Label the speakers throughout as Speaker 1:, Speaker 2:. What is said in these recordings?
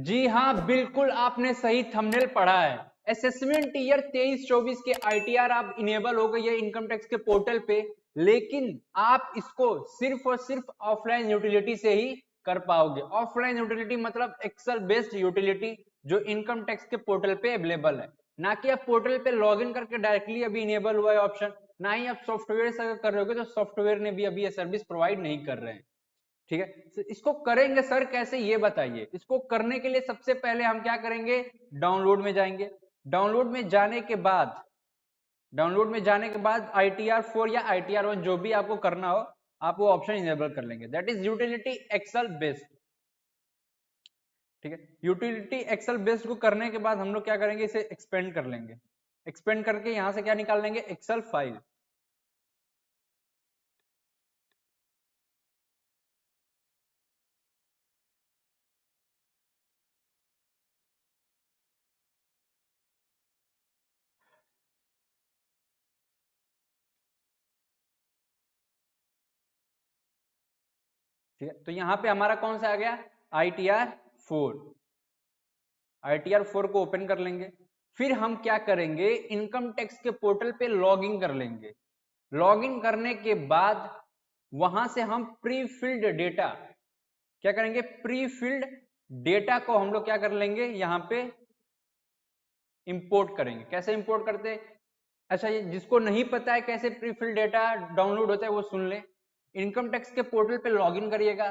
Speaker 1: जी हाँ, बिल्कुल आपने सही थंबनेल पढ़ा है। असेसमेंट ईयर 23-24 के आईटीआर आप इनेबल हो गई है इनकम टैक्स के पोर्टल पे, लेकिन आप इसको सिर्फ और सिर्फ ऑफलाइन यूटिलिटी से ही कर पाओगे। ऑफलाइन यूटिलिटी मतलब एक्सेल बेस्ड यूटिलिटी जो इनकम टैक्स के पोर्टल पे अवेलेबल है, ना कि आप पोर्टल पे लॉग इन करके डायरेक्टली अभी इनेबल हुआ है ऑप्शन, ना ही आप सॉफ्टवेयर से अगर कर रहे हो तो सॉफ्टवेयर ने भी अभी ये सर्विस प्रोवाइड नहीं कर रहे हैं। ठीक है, तो इसको करेंगे सर कैसे ये बताइए। इसको करने के लिए सबसे पहले हम क्या करेंगे, डाउनलोड में जाएंगे। डाउनलोड में जाने के बाद डाउनलोड में जाने के बाद ITR4 या ITR1 जो भी आपको करना हो आप वो ऑप्शन इनेबल कर लेंगे, that is utility excel based. ठीक है, यूटिलिटी एक्सेल बेस्ड को करने के बाद हम लोग क्या करेंगे, इसे एक्सपेंड कर लेंगे। एक्सपेंड करके यहां से क्या निकाल लेंगे, एक्सेल फाइल। ठीक है, तो यहाँ पे हमारा कौन सा आ गया, ITR4। ITR4 को ओपन कर लेंगे। फिर हम क्या करेंगे, इनकम टैक्स के पोर्टल पे लॉग इन कर लेंगे। लॉग इन करने के बाद वहां से हम प्री फिल्ड डेटा क्या करेंगे, प्री फिल्ड डेटा को हम लोग क्या कर लेंगे, यहाँ पे इंपोर्ट करेंगे। कैसे इंपोर्ट करते हैं, अच्छा ये जिसको नहीं पता है कैसे प्री फिल्ड डेटा डाउनलोड होता है वो सुन ले। इनकम टैक्स के पोर्टल पे लॉगिन करिएगा,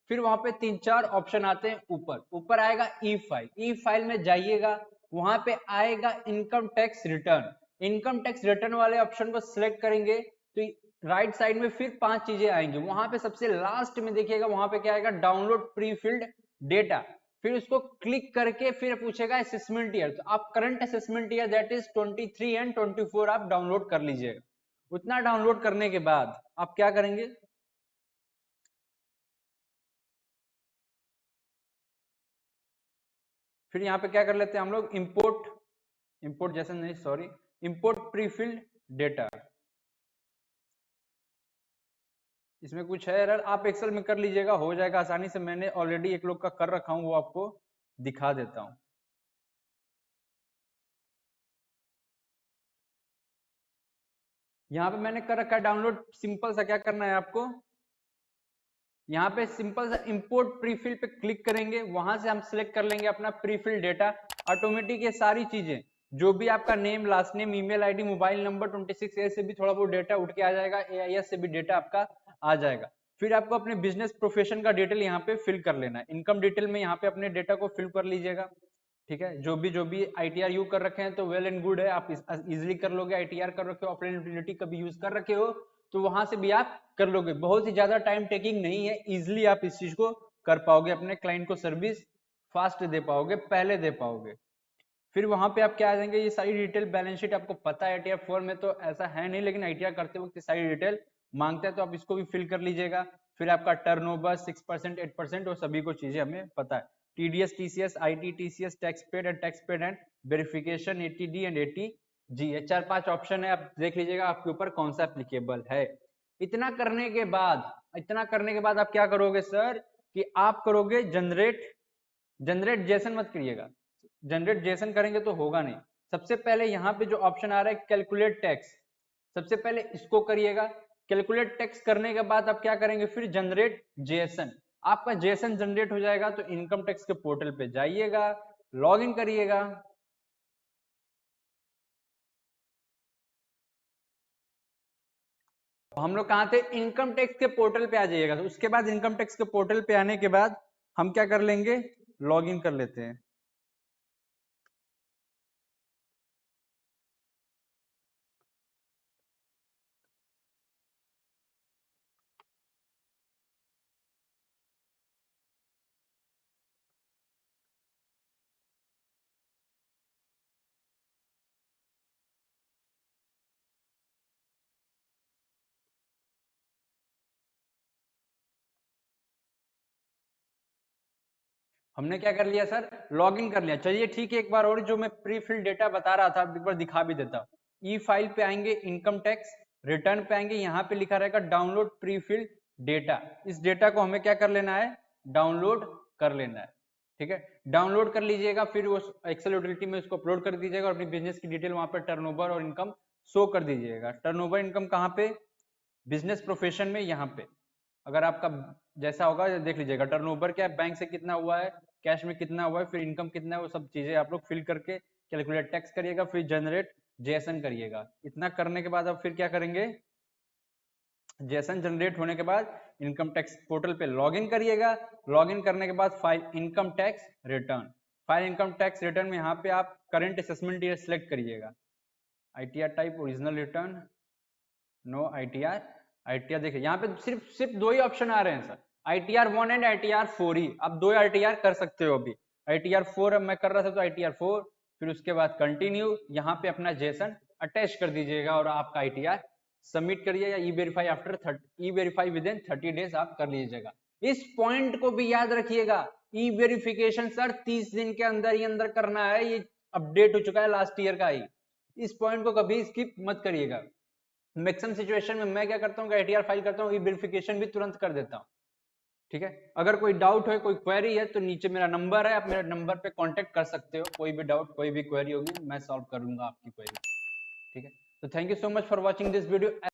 Speaker 1: फिर वहां पे 3-4 ऑप्शन आते हैं। ऊपर ऊपर आएगा ई फाइल, ई फाइल में जाइएगा, वहां पे आएगा income tax return. Income tax return वाले ऑप्शन को सिलेक्ट करेंगे तो राइट साइड में फिर 5 चीजें आएंगी। वहां पे सबसे लास्ट में देखिएगा, वहां पे क्या आएगा, डाउनलोड प्री फिल्ड डेटा। फिर उसको क्लिक करके फिर पूछेगा असेसमेंट ईयर, तो आप current assessment year that is 23 and 24 आप डाउनलोड कर लीजिएगा। उतना डाउनलोड करने के बाद आप क्या करेंगे, फिर यहाँ पे क्या कर लेते हैं हम लोग, इंपोर्ट जैसे नहीं, सॉरी, इंपोर्ट प्रीफिल्ड डेटा। इसमें कुछ है एरर, आप एक्सेल में कर लीजिएगा, हो जाएगा आसानी से। मैंने ऑलरेडी एक लोग का कर रखा हूं, वो आपको दिखा देता हूं। यहाँ पे मैंने कर रखा है डाउनलोड। सिंपल सा क्या करना है आपको, यहाँ पे सिंपल सा इंपोर्ट प्रीफिल पे क्लिक करेंगे, वहां से हम सिलेक्ट कर लेंगे अपना प्रीफिल डेटा। ऑटोमेटिक ये सारी चीजें जो भी आपका name, last name, email ID, mobile number, 26A से भी थोड़ा बहुत डेटा उठ के आ जाएगा, AIS से भी डेटा आपका आ जाएगा। फिर आपको अपने बिजनेस प्रोफेशन का डिटेल यहाँ पे फिल कर लेना है। इनकम डिटेल में यहाँ पे अपने डेटा को फिल कर लीजिएगा। ठीक है, जो भी ITR यू कर रखे हैं तो वेल एंड गुड है, आप इजिली कर लोगे। ITR कर रखे हो, ऑफलाइन यूटिलिटी कभी यूज कर रखे हो तो वहां से भी आप कर लोगे। बहुत ही ज्यादा टाइम टेकिंग नहीं है, इजिली आप इस चीज को कर पाओगे, अपने क्लाइंट को सर्विस फास्ट दे पाओगे, पहले दे पाओगे। फिर वहां पे आप क्या आ जाएंगे, ये सारी डिटेल बैलेंस शीट आपको पता है ITR4 में तो ऐसा है नहीं, लेकिन ITR करते वक्त सारी डिटेल मांगता है तो आप इसको भी फिल कर लीजिएगा। फिर आपका टर्नओवर 6%, 8% और सभी को चीजें हमें पता है। TDS, TCS, IT, TCS, tax paid and verification, ATD and ATG, ये 4-5 ऑप्शन है, आप देख लीजिएगा आपके ऊपर कौन सा एप्लीकेबल है। इतना करने के बाद आप क्या करोगे सर, कि आप करोगे जनरेट जेसन मत करिएगा। जनरेट जेसन करेंगे तो होगा नहीं। सबसे पहले यहाँ पे जो ऑप्शन आ रहा है कैलकुलेट टैक्स, सबसे पहले इसको करिएगा। कैलकुलेट टैक्स करने के बाद आप क्या करेंगे, फिर जनरेट जेसन। आपका जेसन जनरेट हो जाएगा तो इनकम टैक्स के पोर्टल पे जाइएगा, लॉग इन करिएगा। हम लोग कहाँ थे, इनकम टैक्स के पोर्टल पे आ जाइएगा। तो उसके बाद इनकम टैक्स के पोर्टल पे आने के बाद हम क्या कर लेंगे, लॉग इन कर लेते हैं। हमने क्या कर लिया सर, लॉग इन कर लिया। चलिए ठीक है, एक बार और जो मैं प्री फिल डेटा बता रहा था एक बार दिखा भी देता हूँ। ई फाइल पे आएंगे, इनकम टैक्स रिटर्न पे आएंगे, यहाँ पे लिखा रहेगा डाउनलोड प्री फिल डेटा। इस डेटा को हमें क्या कर लेना है, डाउनलोड कर लेना है। ठीक है, डाउनलोड कर लीजिएगा, फिर उस एक्सेल यूटिलिटी में उसको अपलोड कर दीजिएगा और अपनी बिजनेस की डिटेल वहां पर टर्नओवर और इनकम शो कर दीजिएगा। टर्नओवर इनकम कहाँ पे, बिजनेस प्रोफेशन में, यहाँ पे अगर आपका जैसा होगा देख लीजिएगा। टर्नओवर क्या है, बैंक से कितना हुआ है, कैश में कितना हुआ है, फिर इनकम कितना है, वो सब चीजें आप लोग फिल करके कैलकुलेट टैक्स करिएगा, फिर जनरेट जेएसएन करिएगा। इतना करने के बाद आप फिर क्या करेंगे, जेएसएन जनरेट होने के बाद इनकम टैक्स पोर्टल पे लॉगिन करिएगा। लॉगिन करने के बाद file income tax return, file income tax return में यहाँ पे आप करंट असेसमेंट ईयर सिलेक्ट करिएगा। ITR type original return, no ITR. ITR देखिए यहाँ पे सिर्फ दो ही ऑप्शन आ रहे हैं सर, आईटीआर 1 एंड आईटीआर 4 ही। आप दो आईटीआर कर सकते हो अभी। आईटीआर 4 अब मैं कर रहा था तो आईटीआर 4, फिर उसके बाद कंटिन्यू, यहाँ पे अपना जेसन अटैच कर दीजिएगा और आपका आईटीआर सबमिट करिएगा। E verify after e verify within 30 days आप कर लीजिएगा। इस पॉइंट को भी याद रखिएगा, ई वेरिफिकेशन सर 30 दिन के अंदर ही अंदर करना है, ये अपडेट हो चुका है लास्ट ईयर का ही। इस पॉइंट को कभी स्किप मत करिएगा। मैक्सिमम सिचुएशन में मैं क्या करता हूँ, आईटीआर फाइल करता हूँ, ई वेरिफिकेशन भी तुरंत कर देता हूँ। ठीक है, अगर कोई डाउट है, कोई क्वेरी है तो नीचे मेरा नंबर है, आप मेरे नंबर पे कांटेक्ट कर सकते हो। कोई भी डाउट, कोई भी क्वेरी होगी मैं सॉल्व करूंगा आपकी क्वेरी। ठीक है, तो thank you so much for watching this video.